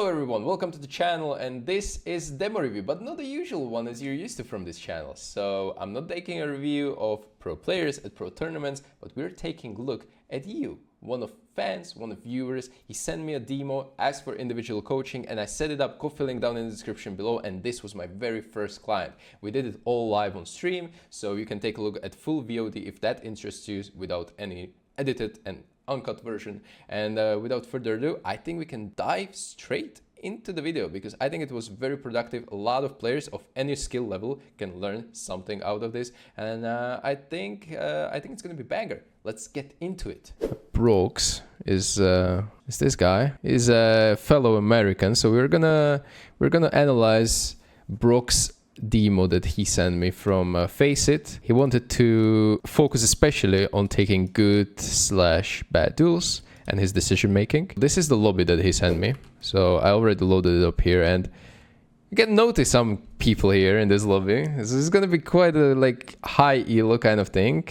everyone, welcome to the channel, and this is demo review, but not the usual one as you're used to from this channel. So I'm not taking a review of pro players at pro tournaments, but we're taking a look at you, one of fans, one of viewers. He sent me a demo, asked for individual coaching, and I set it up, code link down in the description below, and this was my very first client. We did it all live on stream, so you can take a look at full VOD if that interests you without any edited and uncut version. And without further ado, I think we can dive straight into the video because I think it was very productive. A lot of players of any skill level can learn something out of this, and I think it's gonna be banger. Let's get into it. Brooks is this guy. He's a fellow American, so we're gonna analyze Brooks' demo that he sent me from Face It. He wanted to focus especially on taking good/bad duels and his decision making. This is the lobby that he sent me, so I already loaded it up here, and you can notice some people here in this lobby. This is gonna be quite a high elo kind of thing.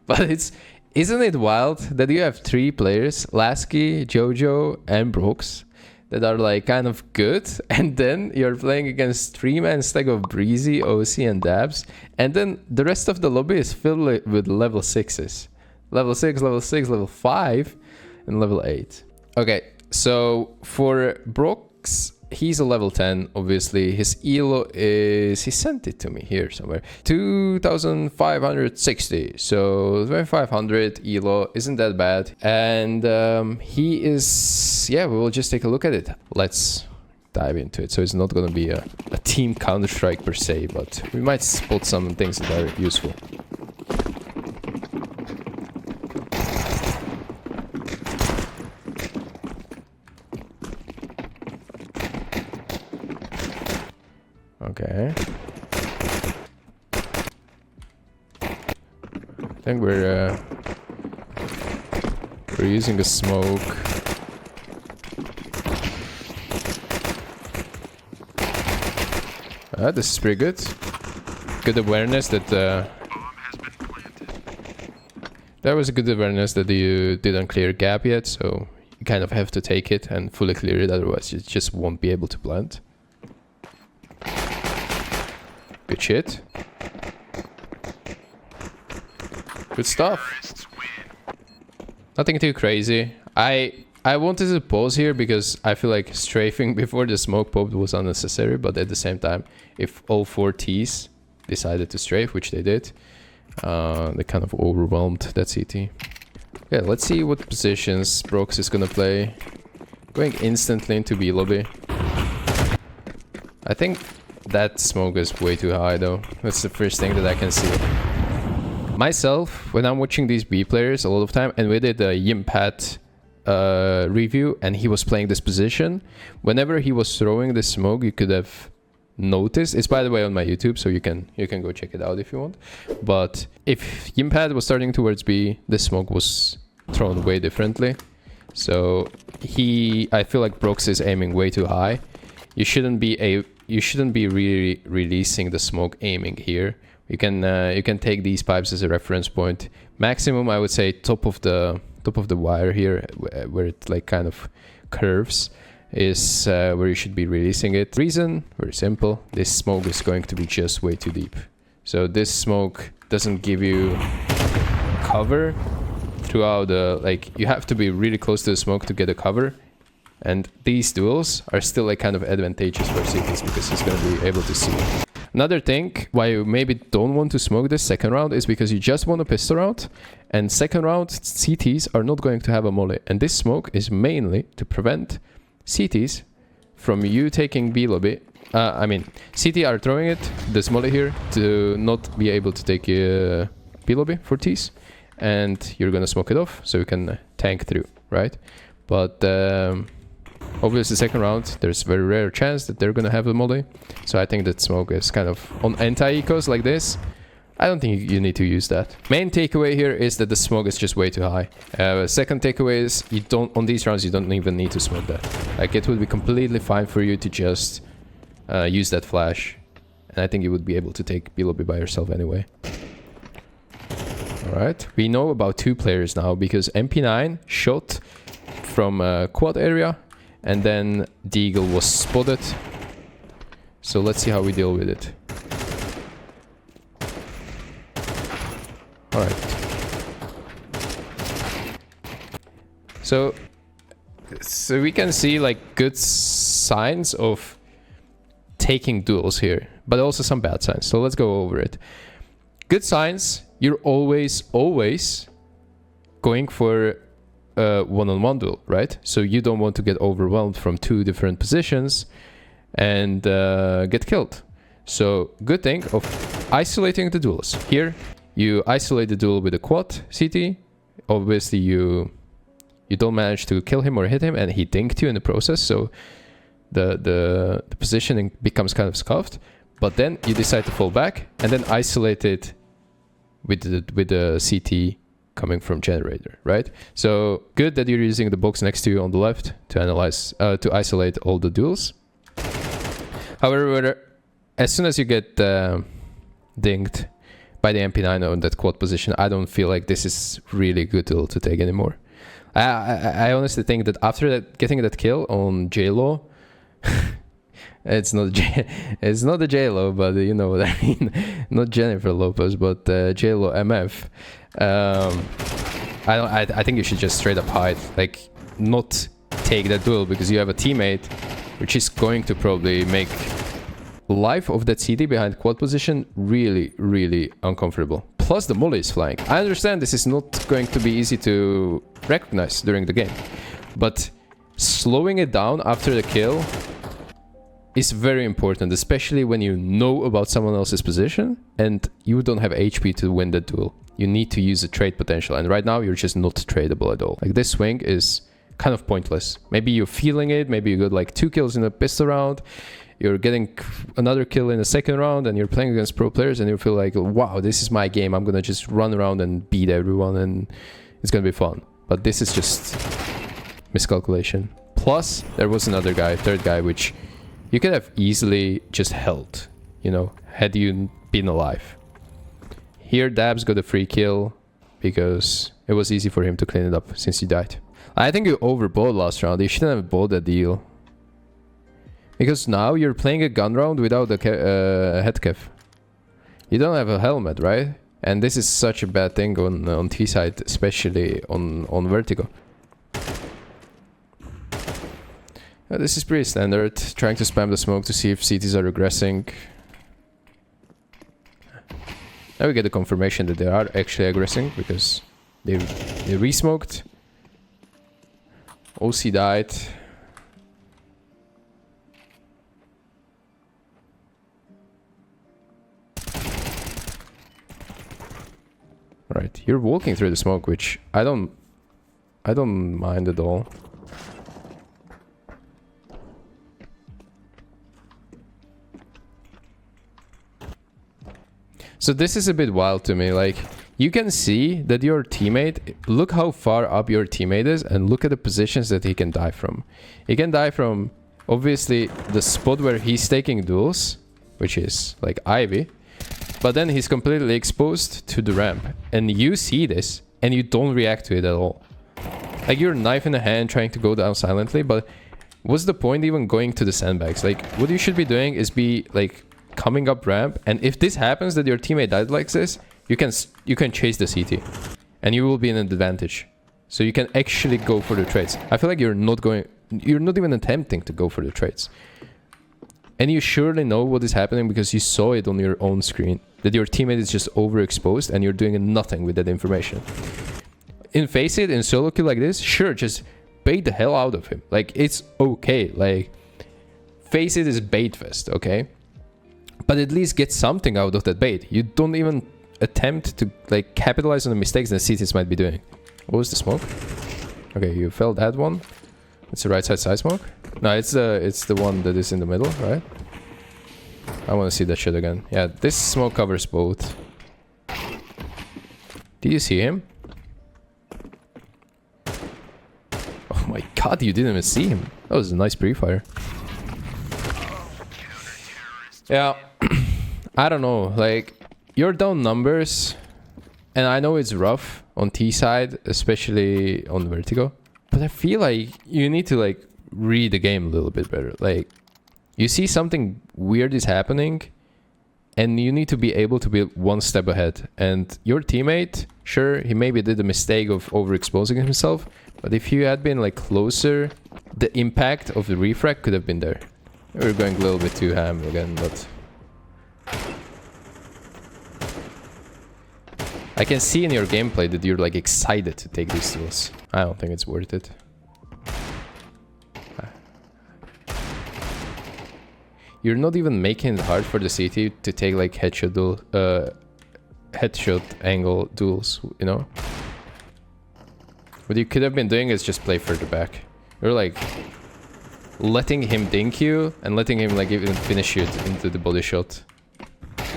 But isn't it wild that you have three players, Lasky, Jojo, and Brooks, that are kind of good, and then you're playing against three-man stack of Breezy, OC, and Dabs, and then the rest of the lobby is filled with level 6s. Level 6, level 6, level 5, and level 8. Okay, so for Brooks, he's a level 10, obviously. His elo is, he sent it to me here somewhere, 2560, so 2500 elo, isn't that bad. And he is, yeah, we will just take a look at it. Let's dive into it. So it's not gonna be a team Counter-Strike per se, but we might spot some things that are useful. Okay. I think we're using a smoke. This is pretty good. Good awareness that there was a good awareness that you didn't clear gap yet, so you kind of have to take it and fully clear it, otherwise you just won't be able to plant. Good shit. Good stuff. Nothing too crazy. I wanted to pause here because I feel like strafing before the smoke popped was unnecessary, but at the same time, if all four Ts decided to strafe, which they did, they kind of overwhelmed that CT. Yeah, let's see what positions Brooks is gonna play. Going instantly into B lobby. I think that smoke is way too high though. That's the first thing that I can see. Myself, when I'm watching these B players a lot of time, and we did a Yimpad review and he was playing this position, whenever he was throwing the smoke, you could have noticed. It's by the way on my YouTube, so you can go check it out if you want. But if Yimpad was starting towards B, the smoke was thrown way differently. So I feel like Brooks is aiming way too high. You shouldn't be really releasing the smoke aiming here. You can take these pipes as a reference point. Maximum, I would say, top of the wire here, where it kind of curves, is where you should be releasing it. Reason, very simple. This smoke is going to be just way too deep. So this smoke doesn't give you cover throughout the, you have to be really close to the smoke to get a cover. And these duels are still kind of advantageous for CTs because he's going to be able to see. Another thing why you maybe don't want to smoke this second round is because you just want a pistol round, and second round CTs are not going to have a molly. And this smoke is mainly to prevent CTs from you taking B lobby. I mean, CT are throwing it, this molly here, to not be able to take B lobby for Ts, and you're going to smoke it off so you can tank through, right? But obviously second round, there's very rare chance that they're gonna have a molly. So I think that smoke is kind of on anti-ecos like this. I don't think you need to use that. Main takeaway here is that the smoke is just way too high. Second takeaway is on these rounds you don't even need to smoke that. It would be completely fine for you to just use that flash. And I think you would be able to take B lobby by yourself anyway. Alright, we know about two players now because MP9 shot from quad area And then Deagle was spotted. So let's see how we deal with it. Alright. So we can see like good signs of taking duels here, but also some bad signs. So let's go over it. Good signs, you're always going for a one-on-one duel, right? So you don't want to get overwhelmed from two different positions and get killed. So good thing of isolating the duels. Here, you isolate the duel with a quad CT. Obviously, you don't manage to kill him or hit him, and he dinked you in the process. So the positioning becomes kind of scuffed. But then you decide to fall back and then isolate it with the CT coming from generator, right? So good that you're using the box next to you on the left to analyze, to isolate all the duels. However, as soon as you get dinged by the MP9 on that quad position, I don't feel like this is really good tool to take anymore. I honestly think that after getting that kill on J-Lo, it's not the J-Lo, but you know what I mean. Not Jennifer Lopez, but J-Lo MF. I think you should just straight up hide, like not take that duel, because you have a teammate which is going to probably make life of that CD behind quad position really, really uncomfortable. Plus the molly is flying. I understand this is not going to be easy to recognize during the game, but slowing it down after the kill is very important, especially when you know about someone else's position and you don't have HP to win that duel. You need to use a trade potential, and right now you're just not tradable at all. Like, this swing is kind of pointless. Maybe you're feeling it, maybe you got like 2 kills in a pistol round, you're getting another kill in the second round, and you're playing against pro players and you feel like, wow, this is my game, I'm gonna just run around and beat everyone and it's gonna be fun. But this is just miscalculation. Plus, there was another guy, third guy, which you could have easily just held, you know, had you been alive. Here, Dabs got a free kill because it was easy for him to clean it up since he died. I think you overbought last round. You shouldn't have bought that deal. Because now you're playing a gun round without a head cav. You don't have a helmet, right? And this is such a bad thing on T side, especially on Vertigo. This is pretty standard, trying to spam the smoke to see if CTs are regressing. Now we get the confirmation that they are actually aggressing because they re-smoked. OC died. Alright, you're walking through the smoke, which I don't mind at all. So this is a bit wild to me. Like, you can see that your teammate, look how far up your teammate is and look at the positions that he can die from. He can die from, obviously, the spot where he's taking duels, which is like Ivy, but then he's completely exposed to the ramp. And you see this and you don't react to it at all. Like, you're knife in the hand trying to go down silently, but what's the point even going to the sandbags? Like, what you should be doing is be like coming up ramp, and if this happens that your teammate died like this, you can chase the CT and you will be in an advantage, so you can actually go for the trades. I feel like you're not even attempting to go for the trades, and you surely know what is happening because you saw it on your own screen, that your teammate is just overexposed and you're doing nothing with that information. In face it, in solo kill like this, sure, just bait the hell out of him. Like, it's okay. Like, face it is bait fest, okay? But at least get something out of that bait. You don't even attempt to like capitalize on the mistakes that CTs might be doing. What was the smoke? Okay, you fell that one. It's the right side smoke. No, it's the one that is in the middle, right? I want to see that shit again. Yeah, this smoke covers both. Did you see him? Oh my god, you didn't even see him. That was a nice pre-fire. Yeah, I don't know, like, you're down numbers, and I know it's rough on T side, especially on Vertigo, but I feel like you need to like read the game a little bit better. Like, you see something weird is happening, and you need to be able to be one step ahead. And your teammate, sure, he maybe did the mistake of overexposing himself, but if you had been like closer, the impact of the refrag could have been there. We're going a little bit too ham again, but I can see in your gameplay that you're like excited to take these tools. I don't think it's worth it. You're not even making it hard for the CT to take like headshot angle duels, you know? What you could have been doing is just play further back. You're like letting him dink you and letting him like even finish you into the body shot.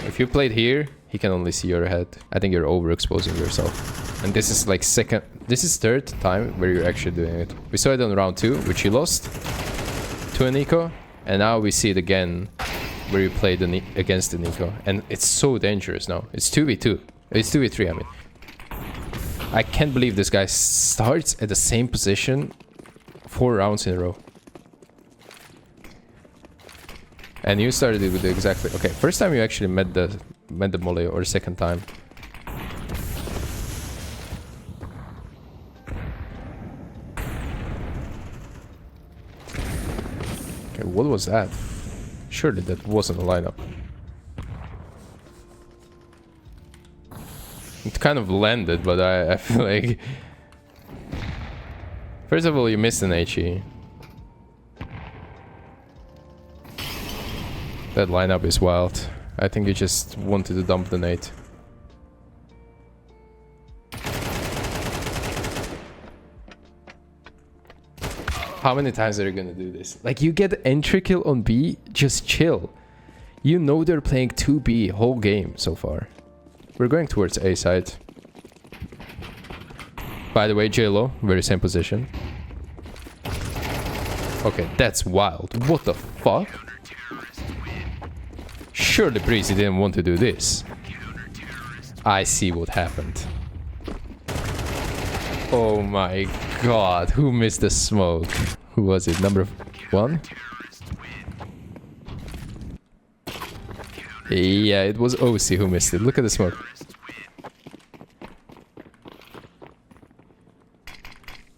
If you played here, he can only see your head. I think you're overexposing yourself. And this is like third time where you're actually doing it. We saw it on round 2, which you lost to a Nico. And now we see it again where you played against the Nico. And it's so dangerous now. It's 2v2. It's 2v3, I mean. I can't believe this guy starts at the same position 4 rounds in a row. And you started it with the exactly... Okay, first time you actually met the molly, or second time. Okay, what was that? Surely that wasn't a lineup. It kind of landed, but I feel like... First of all, you missed an HE. That lineup is wild. I think you just wanted to dump the nade. How many times are you gonna do this? Like, you get entry kill on B, just chill. You know they're playing 2B whole game so far. We're going towards A side. By the way, J-Lo, very same position. Okay, that's wild. What the fuck? Surely Breezy didn't want to do this. I see what happened. Oh my god, who missed the smoke? Who was it? Number 1? Yeah, it was OC who missed it. Look at the smoke.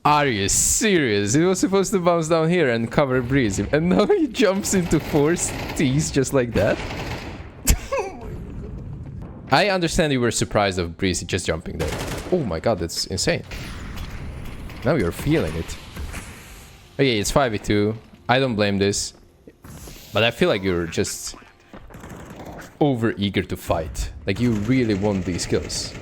Are you serious? It was supposed to bounce down here and cover Breezy, and now he jumps into 4 T's just like that? I understand you were surprised of Breezy just jumping there. Oh my god, that's insane. Now you're feeling it. Okay, it's 5v2. I don't blame this. But I feel like you're just over eager to fight. Like, you really want these kills.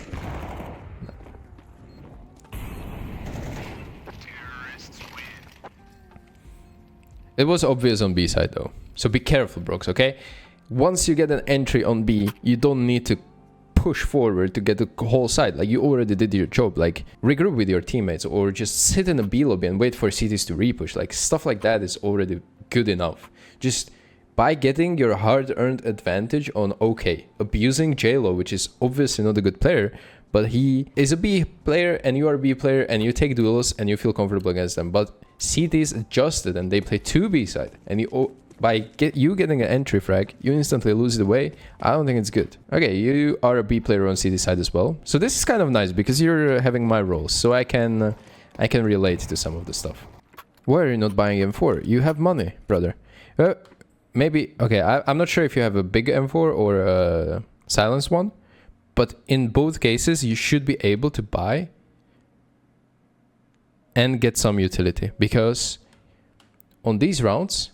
It was obvious on B side though. So be careful, Brooks, okay? Once you get an entry on B, you don't need to push forward to get the whole side. Like, you already did your job. Like, regroup with your teammates or just sit in a B lobby and wait for CTs to repush. Like, stuff like that is already good enough. Just by getting your hard-earned advantage on, okay, abusing J-Lo, which is obviously not a good player, but he is a B player and you are a B player and you take duels and you feel comfortable against them. But CTs adjusted and they play 2 B side, and you... By getting an entry frag, you instantly lose the way. I don't think it's good. Okay, you are a B player on CD side as well. So this is kind of nice because you're having my roles. So I can relate to some of the stuff. Why are you not buying M4? You have money, brother. Maybe... Okay, I'm not sure if you have a big M4 or a silenced one. But in both cases, you should be able to buy and get some utility. Because on these rounds...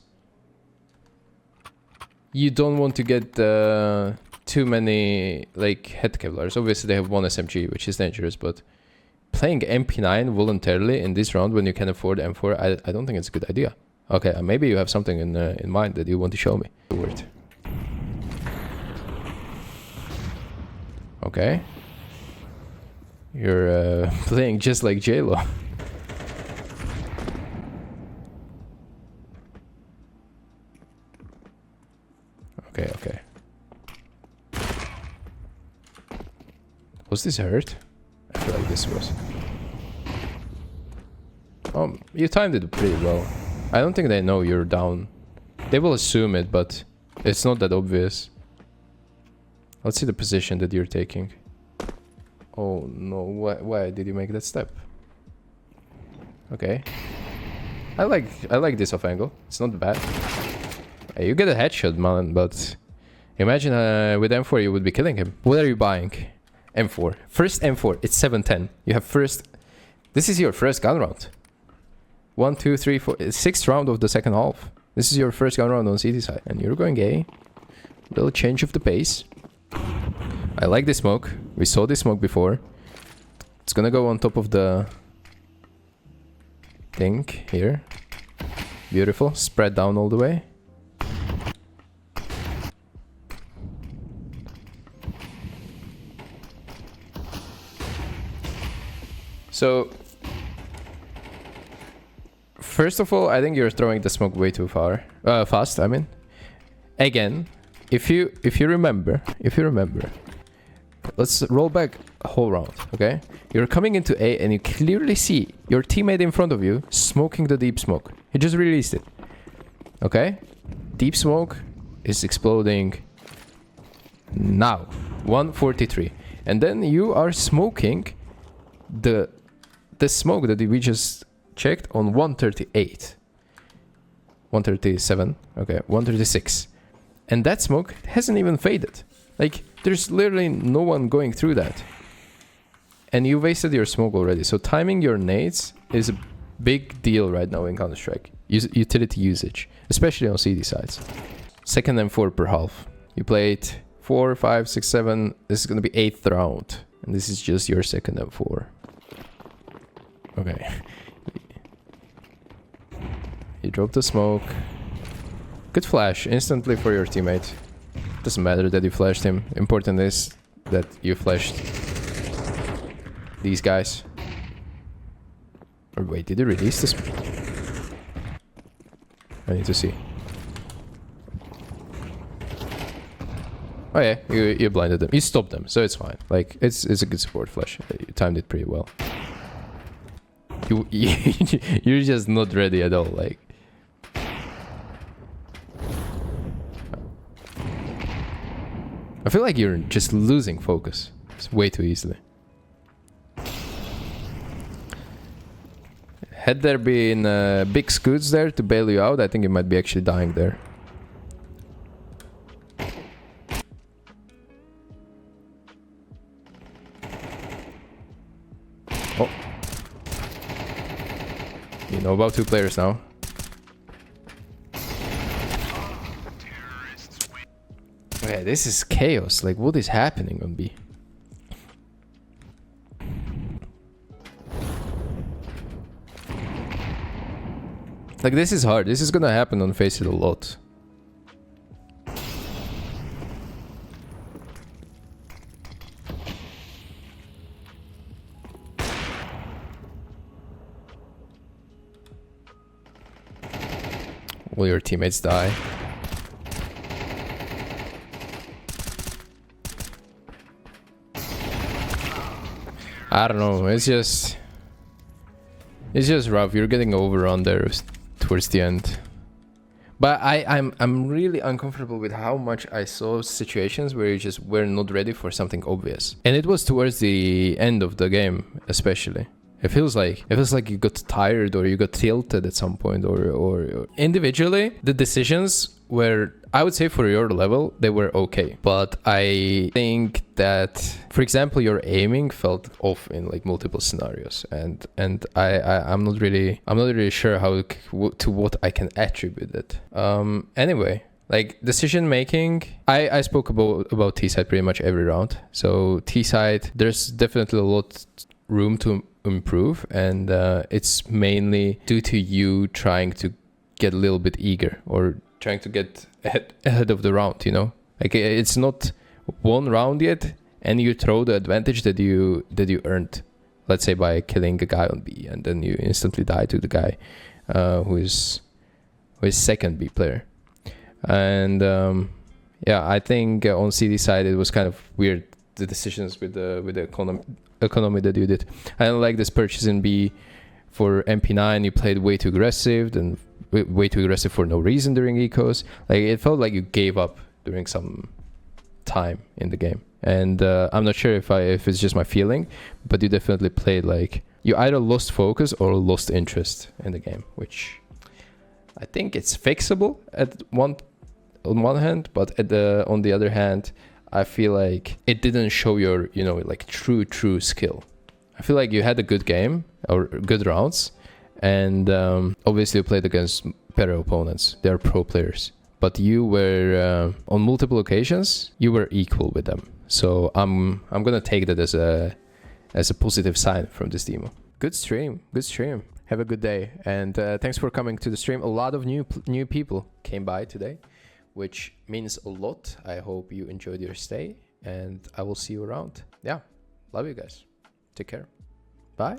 You don't want to get too many like head Kevlars. Obviously they have one SMG, which is dangerous, but playing MP9 voluntarily in this round when you can afford M4, I don't think it's a good idea. Okay, maybe you have something in mind that you want to show me. Word. Okay. You're playing just like J-Lo. Okay. Was this hurt? I feel like this was. You timed it pretty well. I don't think they know you're down. They will assume it, but it's not that obvious. Let's see the position that you're taking. Oh no, why did you make that step? Okay. I like this off angle. It's not bad. Hey, you get a headshot, man, but imagine with M4 you would be killing him. What are you buying? M4. First M4, it's 710. You have first... This is your first gun round. 1, 2, 3, 4... 6th round of the second half. This is your first gun round on CT side. And you're going A. Little change of the pace. I like this smoke. We saw this smoke before. It's gonna go on top of the... thing here. Beautiful. Spread down all the way. So, first of all, I think you're throwing the smoke way too fast. I mean, again, if you remember, let's roll back a whole round. Okay, you're coming into A and you clearly see your teammate in front of you smoking the deep smoke. He just released it. Okay, deep smoke is exploding now. 143, and then you are smoking the smoke that we just checked on 138. 137, okay, 136. And that smoke hasn't even faded. Like, there's literally no one going through that. And you wasted your smoke already. So timing your nades is a big deal right now in Counter-Strike. Utility usage, especially on CD sides. Second and 4 per half. You played 4, 5, 6, 7. This is going to be 8th round. And this is just your second and 4. Okay. You drop the smoke. Good flash instantly for your teammate. Doesn't matter that you flashed him. Important is that you flashed these guys. Or wait, did you release this? I need to see. Oh yeah, you blinded them. You stopped them, so it's fine. Like, it's a good support flash. You timed it pretty well. You're just not ready at all, like. I feel like you're just losing focus. It's way too easily. Had there been big scoots there to bail you out, I think you might be actually dying there. Oh. You know about 2 players now. Okay, this is chaos. Like, what is happening on B? Like, this is hard. This is gonna happen on Face It a lot. Will your teammates die? I don't know. It's just rough. You're getting overrun there towards the end. But I'm really uncomfortable with how much I saw situations where you just were not ready for something obvious. And it was towards the end of the game, especially. It feels like you got tired or you got tilted at some point, or individually the decisions were, I would say, for your level they were okay. But I think that, for example, your aiming felt off in like multiple scenarios, and I'm not really sure how to what I can attribute it. Anyway. Like, decision making, I spoke about T side pretty much every round. So T side, there's definitely a lot room to improve, and it's mainly due to you trying to get a little bit eager or trying to get ahead of the round, you know? Like, it's not one round yet and you throw the advantage that you earned, let's say by killing a guy on B, and then you instantly die to the guy who is second B player. And yeah, I think on CD side it was kind of weird, the decisions with the economy that you did. I don't like this purchase in B for MP9 you played way too aggressive, then way too aggressive for no reason during ecos. Like it felt like you gave up during some time in the game. And I'm not sure if it's just my feeling, but you definitely played like you either lost focus or lost interest in the game, which I think it's fixable on one hand, but on the other hand, I feel like it didn't show your, you know, like true skill. I feel like you had a good game or good rounds, and obviously you played against better opponents. They are pro players, but you were on multiple occasions you were equal with them. So I'm gonna take that as a positive sign from this demo. Good stream. Have a good day, and thanks for coming to the stream. A lot of new people came by today, which means a lot. I hope you enjoyed your stay, and I will see you around. Yeah, love you guys. Take care. Bye.